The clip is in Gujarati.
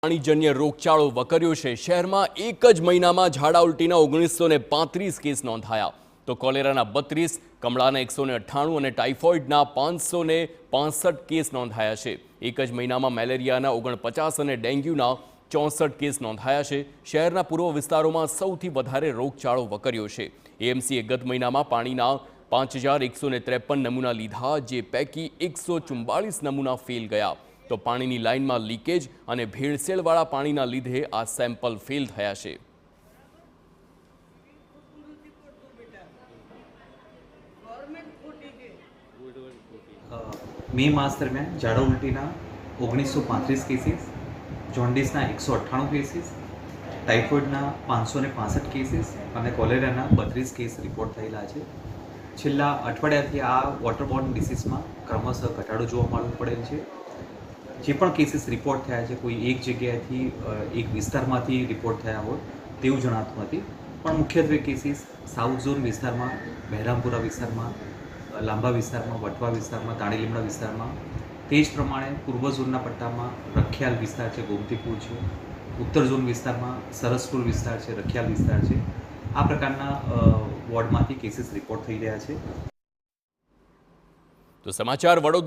પાણીજન્ય રોગચાળો વકર્યો છે। શહેરમાં એક જ મહિનામાં ઝાડા ઉલટીના 1935 કેસ નોંધાયા તો કોલેરાના 32, કમળાના 198 અને ટાઇફોઇડના 565 કેસ નોંધાયા છે। એક જ મહિનામાં મેલેરિયાના 49 અને ડેન્ગ્યુના 64 કેસ નોંધાયા છે। શહેરના પૂર્વ વિસ્તારોમાં સૌથી વધારે રોગચાળો વકર્યો છે। એએમસીએ ગત મહિનામાં પાણીના 5153 નમૂના લીધા, જે પૈકી 144 નમૂના ફેલ ગયા તો પાણીની લાઇનમાં લીકેજ અને ભેળસેળવાળા પાણીના લીધે આ સેમ્પલ ફેલ થયા છે। મે માસ દરમિયાન ઝાડા ઉલટીના 1935 કેસીસ, જોન્ડિસના 198 કેસીસ, ટાઇફોઇડના 565 કેસીસ અને કોલેરાના 32 કેસ રિપોર્ટ થયેલા છે। છેલ્લા અઠવાડિયાથી આ વોટરબોર્ન ડિસીઝમાં ક્રમશઃ ઘટાડો જોવા મળવો પડેલ છે। જે પણ કેસીસ રિપોર્ટ થયા છે, કોઈ એક જગ્યાએથી એક વિસ્તારમાંથી રિપોર્ટ થયા હોય તેવું જણાતું નથી, પણ મુખ્યત્વે કેસીસ સાઉથ ઝોન વિસ્તારમાં, બહેરામપુરા વિસ્તારમાં, લાંબા વિસ્તારમાં, વટવા વિસ્તારમાં, તાણીલીમડા વિસ્તારમાં, તે જ પ્રમાણે પૂર્વ ઝોનના પટ્ટામાં રખિયાલ વિસ્તાર છે, ગોમતીપુર છે, ઉત્તર ઝોન વિસ્તારમાં સરસપુર વિસ્તાર છે, રખિયાલ વિસ્તાર છે, આ પ્રકારના વોર્ડમાંથી કેસીસ રિપોર્ટ થઈ રહ્યા છે। તો સમાચાર વડોદરા